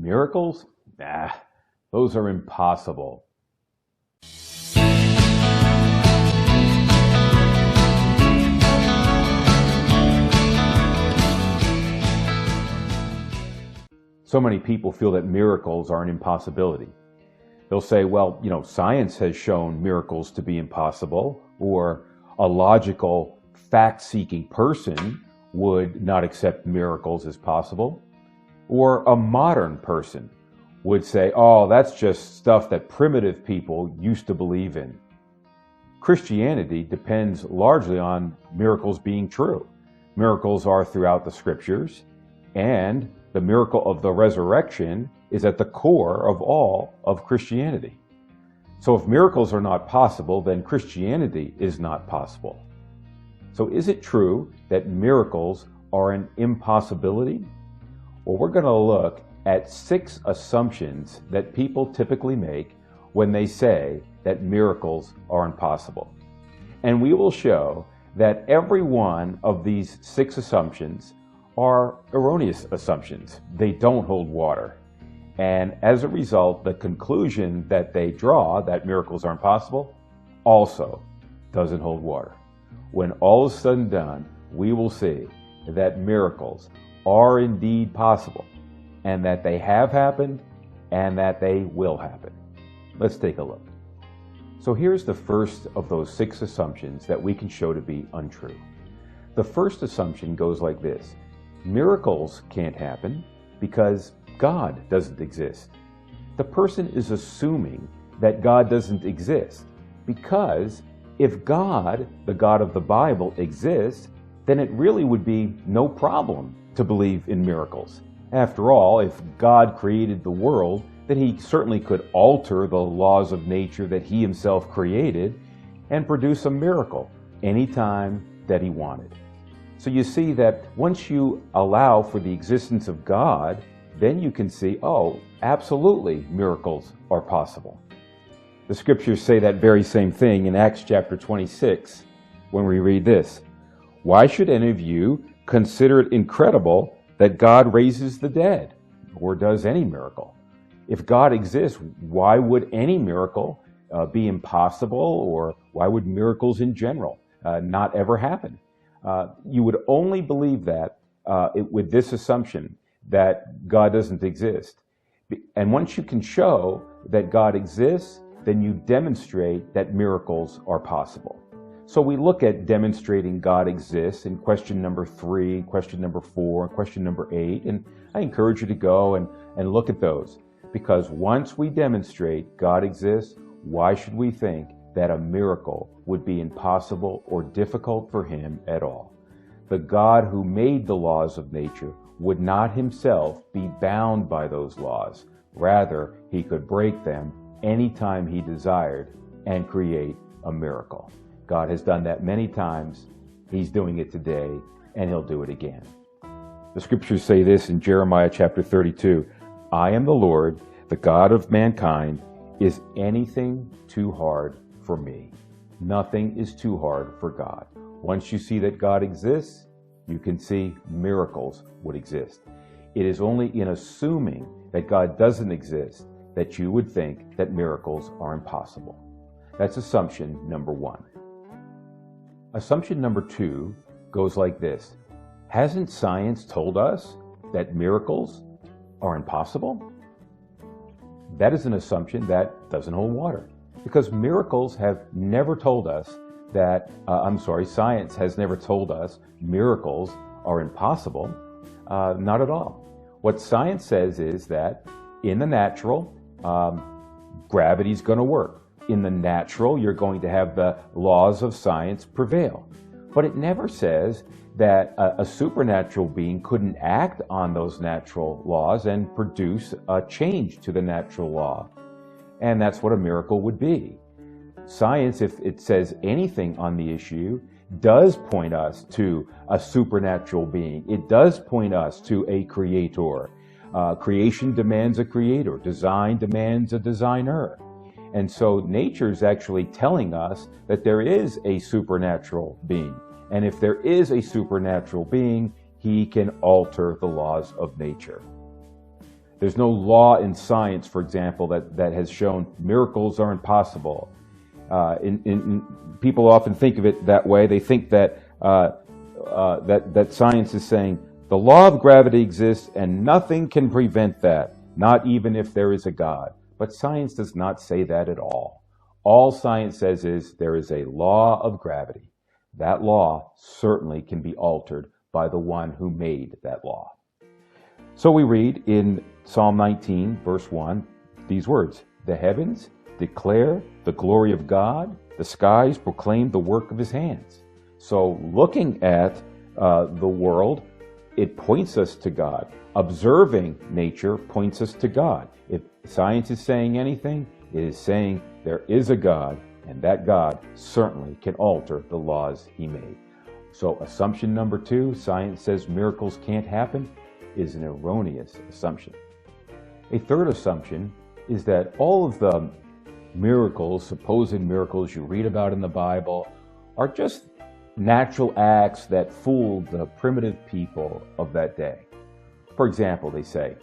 Miracles? Nah, those are impossible. So many people feel that miracles are an impossibility. They'll say, well, science has shown miracles to be impossible, or a logical, fact-seeking person would not accept miracles as possible, or a modern person would say, oh, that's just stuff that primitive people used to believe in. Christianity depends largely on miracles being true. Miracles are throughout the scriptures, and the miracle of the resurrection is at the core of all of Christianity. So if miracles are not possible, then Christianity is not possible. So is it true that miracles are an impossibility? Well, we're going to look at 6 assumptions that people typically make when they say that miracles are impossible. And we will show that every one of these 6 assumptions are erroneous assumptions. They don't hold water. And as a result, the conclusion that they draw, that miracles are impossible, also doesn't hold water. When all is said and done, we will see that miracles are indeed possible, and that they have happened, and that they will happen. Let's take a look. So here's the first of those 6 assumptions that we can show to be untrue. The first assumption goes like this: miracles can't happen because God doesn't exist. The person is assuming that God doesn't exist because if God, the God of the Bible, exists, then it really would be no problem to believe in miracles. After all, if God created the world, then he certainly could alter the laws of nature that he himself created and produce a miracle anytime that he wanted. So you see that once you allow for the existence of God, then you can see, oh, absolutely, miracles are possible. The scriptures say that very same thing in Acts chapter 26, when we read this: "Why should any of you consider it incredible that God raises the dead, or does any miracle? If God exists, why would any miracle be impossible, or why would miracles in general not ever happen?" You would only believe that with this assumption that God doesn't exist. And once you can show that God exists, then you demonstrate that miracles are possible. So we look at demonstrating God exists in question number 3, question number 4, question number 8, and I encourage you to go and look at those. Because once we demonstrate God exists, why should we think that a miracle would be impossible or difficult for him at all? The God who made the laws of nature would not himself be bound by those laws. Rather, he could break them anytime he desired and create a miracle. God has done that many times. He's doing it today, and he'll do it again. The scriptures say this in Jeremiah chapter 32, "I am the Lord, the God of mankind. Is anything too hard for me?" Nothing is too hard for God. Once you see that God exists, you can see miracles would exist. It is only in assuming that God doesn't exist that you would think that miracles are impossible. That's assumption number 1. Assumption number 2 goes like this: hasn't science told us that miracles are impossible? That is an assumption that doesn't hold water, because miracles have never told us that, science has never told us miracles are impossible. Not at all. What science says is that in the natural, gravity's going to work. In the natural, you're going to have the laws of science prevail. But it never says that a supernatural being couldn't act on those natural laws and produce a change to the natural law. And that's what a miracle would be. Science, if it says anything on the issue, does point us to a supernatural being. It does point us to a creator. Creation demands a creator. Design demands a designer. And so nature's actually telling us that there is a supernatural being. And if there is a supernatural being, he can alter the laws of nature. There's no law in science, for example, that has shown miracles are impossible. People often think of it that way. They think that that science is saying the law of gravity exists and nothing can prevent that, not even if there is a God. But science does not say that at all. All science says is there is a law of gravity. That law certainly can be altered by the one who made that law. So we read in Psalm 19, verse 1, these words, "The heavens declare the glory of God, the skies proclaim the work of his hands." So looking at the world, it points us to God. Observing nature points us to God. If science is saying anything, it is saying there is a God, and that God certainly can alter the laws he made. So assumption number 2, science says miracles can't happen, is an erroneous assumption. A third assumption is that all of the miracles, supposed miracles you read about in the Bible, are just natural acts that fooled the primitive people of that day. For example, they say,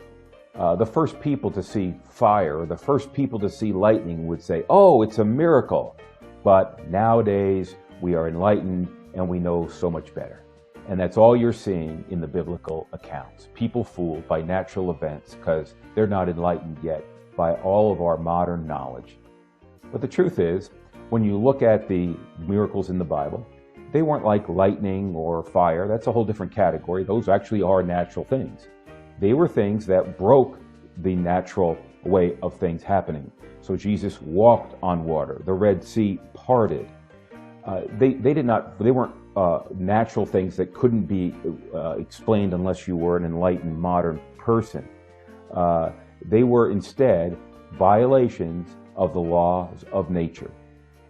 the first people to see fire, or the first people to see lightning would say, "Oh, it's a miracle." But nowadays, we are enlightened and we know so much better. And that's all you're seeing in the biblical accounts. People fooled by natural events because they're not enlightened yet by all of our modern knowledge. But the truth is, when you look at the miracles in the Bible, they weren't like lightning or fire. That's a whole different category. Those actually are natural things. They were things that broke the natural way of things happening. So Jesus walked on water. The Red Sea parted. They weren't natural things that couldn't be explained unless you were an enlightened modern person. They were instead violations of the laws of nature.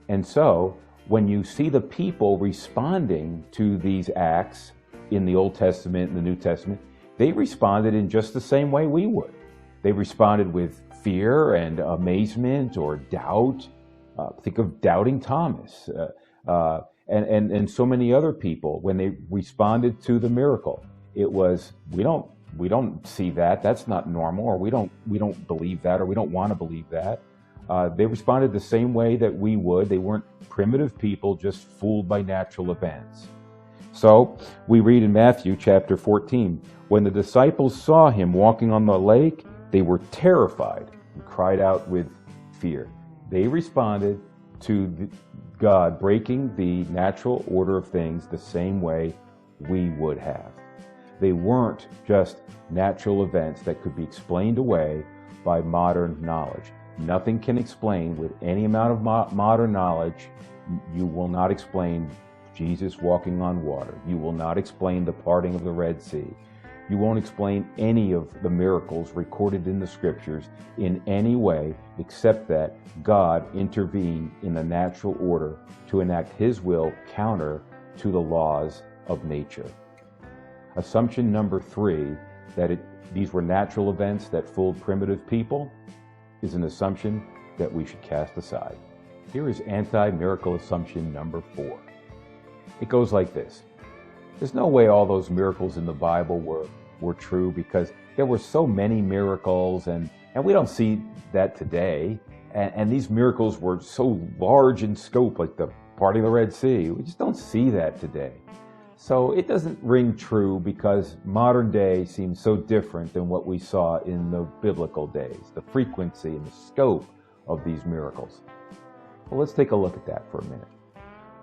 And so when you see the people responding to these acts in the Old Testament and the New Testament, they responded in just the same way we would. They responded with fear and amazement or doubt. Think of doubting Thomas and so many other people when they responded to the miracle. It was, we don't see that. That's not normal, or we don't believe that, or we don't want to believe that. They responded the same way that we would. They weren't primitive people just fooled by natural events. So we read in Matthew chapter 14, when the disciples saw him walking on the lake, they were terrified and cried out with fear. They responded to God breaking the natural order of things the same way we would have. They weren't just natural events that could be explained away by modern knowledge. Nothing can explain with any amount of modern knowledge. You will not explain Jesus walking on water. You will not explain the parting of the Red Sea. You won't explain any of the miracles recorded in the scriptures in any way except that God intervened in the natural order to enact his will counter to the laws of nature. Assumption number 3, that these were natural events that fooled primitive people, is an assumption that we should cast aside. Here is anti-miracle assumption number 4. It goes like this. There's no way all those miracles in the Bible were true, because there were so many miracles, and we don't see that today. And these miracles were so large in scope, like the parting of the Red Sea. We just don't see that today. So it doesn't ring true because modern day seems so different than what we saw in the biblical days, the frequency and the scope of these miracles. Well, let's take a look at that for a minute.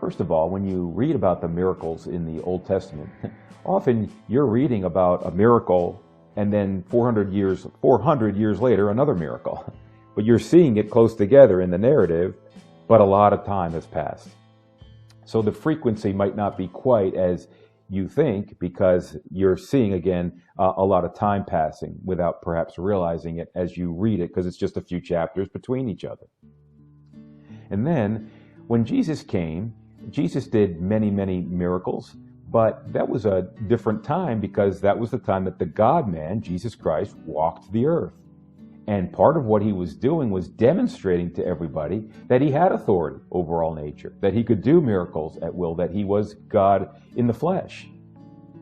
First of all, when you read about the miracles in the Old Testament, often you're reading about a miracle and then 400 years later, another miracle. But you're seeing it close together in the narrative, but a lot of time has passed. So the frequency might not be quite as you think, because you're seeing, again, a lot of time passing without perhaps realizing it as you read it, because it's just a few chapters between each other. And then when Jesus came, Jesus did many, many miracles, but that was a different time, because that was the time that the God-man, Jesus Christ, walked the earth. And part of what he was doing was demonstrating to everybody that he had authority over all nature, that he could do miracles at will, that he was God in the flesh.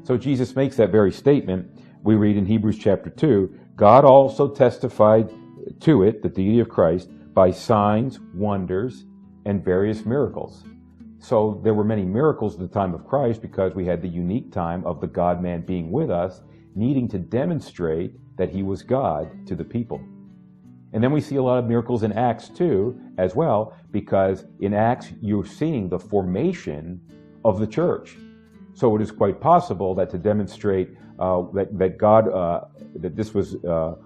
So Jesus makes that very statement. We read in Hebrews chapter 2, God also testified to it, the deity of Christ, by signs, wonders, and various miracles. So there were many miracles at the time of Christ because we had the unique time of the God-man being with us, needing to demonstrate that he was God to the people. And then we see a lot of miracles in Acts too, as well, because in Acts you're seeing the formation of the church. So it is quite possible that to demonstrate that God, that this was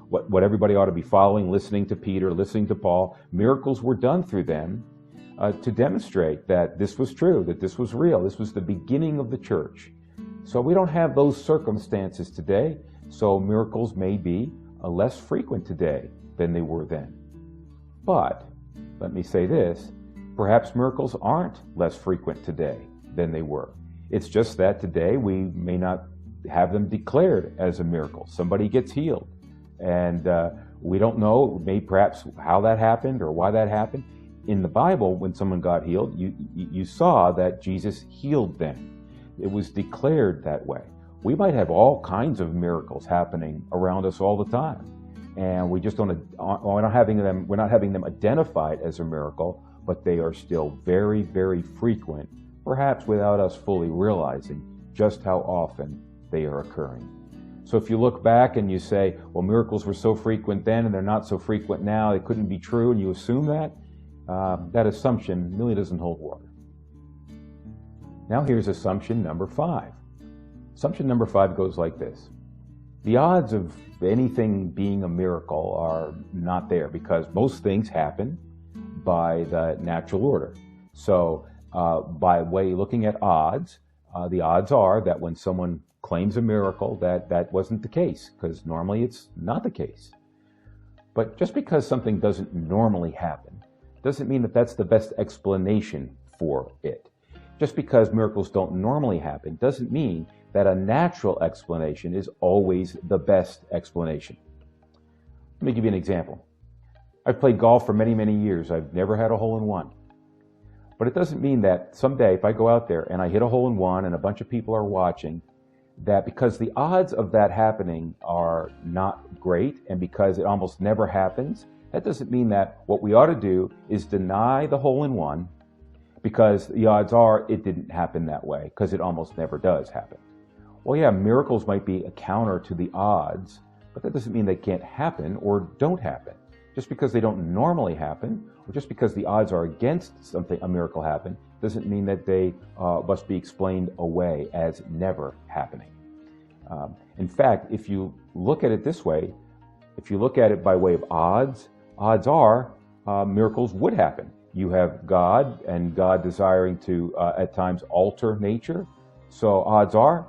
what everybody ought to be following, listening to Peter, listening to Paul, miracles were done through them to demonstrate that this was true, that this was real, this was the beginning of the church. So we don't have those circumstances today, so miracles may be less frequent today than they were then. But, let me say this, perhaps miracles aren't less frequent today than they were. It's just that today we may not have them declared as a miracle. Somebody gets healed, and we don't know perhaps how that happened or why that happened. In the Bible, when someone got healed, you saw that Jesus healed them. It was declared that way. We might have all kinds of miracles happening around us all the time, and we just we're not having them identified as a miracle, but they are still very, very frequent, perhaps without us fully realizing just how often they are occurring. So if you look back and you say, well, miracles were so frequent then and they're not so frequent now, it couldn't be true, and you assume that assumption really doesn't hold water. Now here's assumption number 5. Assumption number 5 goes like this. The odds of anything being a miracle are not there because most things happen by the natural order. So by way looking at odds, the odds are that when someone claims a miracle that wasn't the case, because normally it's not the case. But just because something doesn't normally happen doesn't mean that that's the best explanation for it. Just because miracles don't normally happen doesn't mean that a natural explanation is always the best explanation. Let me give you an example. I've played golf for many, many years. I've never had a hole-in-one. But it doesn't mean that someday if I go out there and I hit a hole-in-one and a bunch of people are watching, that because the odds of that happening are not great and because it almost never happens, that doesn't mean that what we ought to do is deny the hole-in-one because the odds are it didn't happen that way, because it almost never does happen. Well, yeah, miracles might be a counter to the odds, but that doesn't mean they can't happen or don't happen. Just because they don't normally happen, or just because the odds are against something, a miracle happen, doesn't mean that they must be explained away as never happening. In fact, if you look at it this way, if you look at it by way of odds are miracles would happen. You have God, and God desiring to at times alter nature. So odds are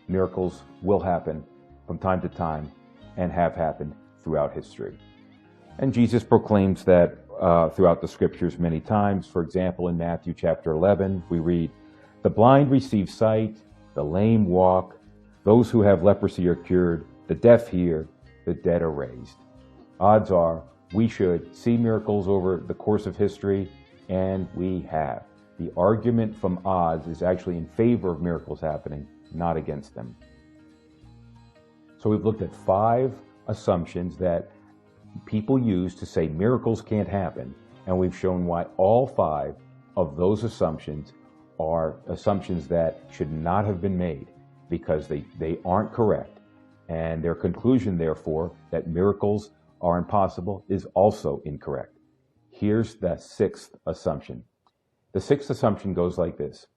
miracles will happen from time to time and have happened throughout history. And Jesus proclaims that throughout the scriptures many times. For example, in Matthew chapter 11, we read, "The blind receive sight, the lame walk, those who have leprosy are cured, the deaf hear, the dead are raised." Odds are we should see miracles over the course of history, and we have. The argument from odds is actually in favor of miracles happening, not against them. So we've looked at 5 assumptions that people use to say miracles can't happen, and we've shown why all 5 of those assumptions are assumptions that should not have been made because they aren't correct, and their conclusion, therefore, that miracles are impossible is also incorrect. Here's the 6th assumption. The 6th assumption goes like this.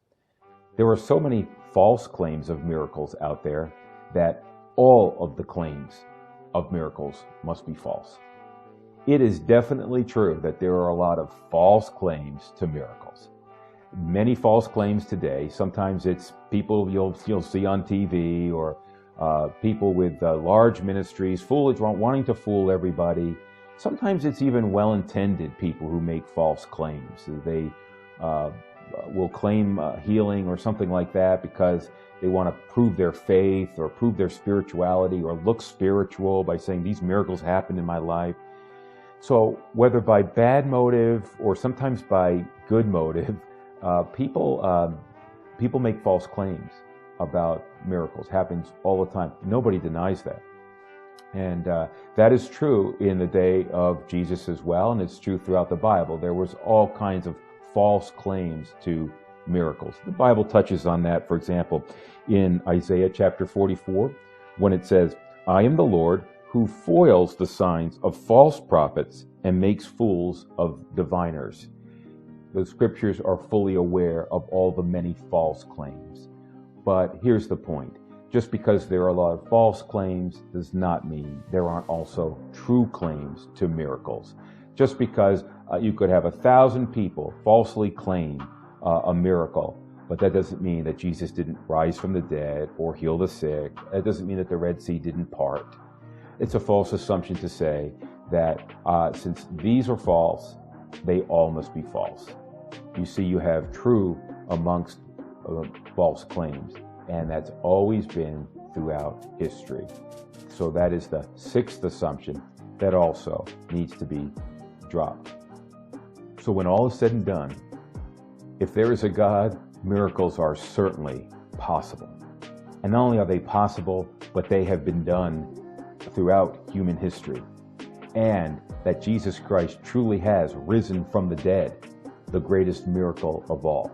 There are so many false claims of miracles out there that all of the claims of miracles must be false. It is definitely true that there are a lot of false claims to miracles. Many false claims today. Sometimes it's people you'll see on TV, or people with large ministries, foolish, wanting to fool everybody. Sometimes it's even well-intended people who make false claims. They will claim healing or something like that because they want to prove their faith or prove their spirituality or look spiritual by saying these miracles happened in my life. So whether by bad motive or sometimes by good motive, people make false claims about miracles. Happens all the time. Nobody denies that. And that is true in the day of Jesus as well, and it's true throughout the Bible. There was all kinds of false claims to miracles. The Bible touches on that, for example, in Isaiah chapter 44, when it says, "I am the Lord who foils the signs of false prophets and makes fools of diviners." The scriptures are fully aware of all the many false claims. But here's the point. Just because there are a lot of false claims does not mean there aren't also true claims to miracles. Just because you could have 1,000 people falsely claim a miracle, but that doesn't mean that Jesus didn't rise from the dead or heal the sick. It doesn't mean that the Red Sea didn't part. It's a false assumption to say that since these are false, they all must be false. You see, you have true amongst false claims, and that's always been throughout history. So that is the sixth assumption that also needs to be dropped. So when all is said and done, if there is a God, miracles are certainly possible. And not only are they possible, but they have been done throughout human history. And that Jesus Christ truly has risen from the dead, the greatest miracle of all.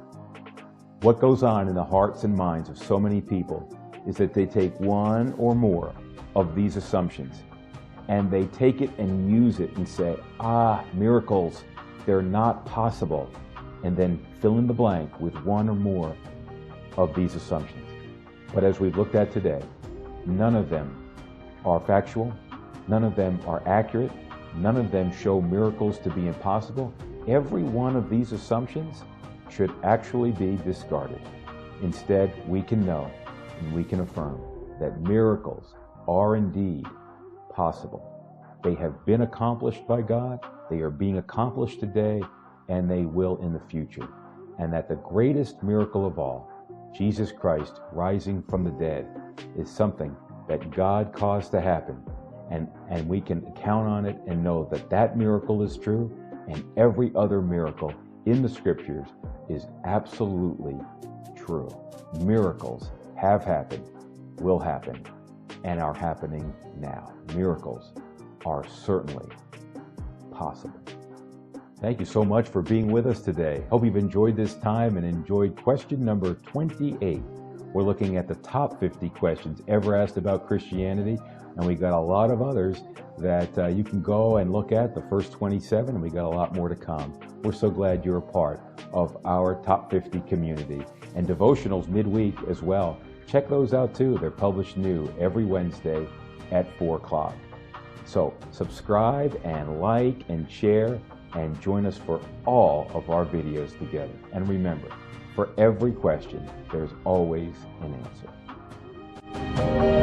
What goes on in the hearts and minds of so many people is that they take one or more of these assumptions and they take it and use it and say, miracles, they're not possible, and then fill in the blank with one or more of these assumptions. But as we've looked at today, none of them are factual, none of them are accurate, none of them show miracles to be impossible. Every one of these assumptions should actually be discarded. Instead, we can know and we can affirm that miracles are indeed possible. They have been accomplished by God, they are being accomplished today, and they will in the future. And that the greatest miracle of all, Jesus Christ rising from the dead, is something that God caused to happen. And we can count on it and know that that miracle is true, and every other miracle in the scriptures is absolutely true. Miracles have happened, will happen, and are happening now. Miracles are certainly possible. Thank you so much for being with us today. Hope you've enjoyed this time and enjoyed question number 28. We're looking at the top 50 questions ever asked about Christianity, and we got a lot of others that you can go and look at, the first 27, and we got a lot more to come. We're so glad you're a part of our top 50 community. And devotionals midweek as well. Check those out too. They're published new every Wednesday at 4 o'clock. So subscribe and like and share and join us for all of our videos together. And remember, for every question, there's always an answer.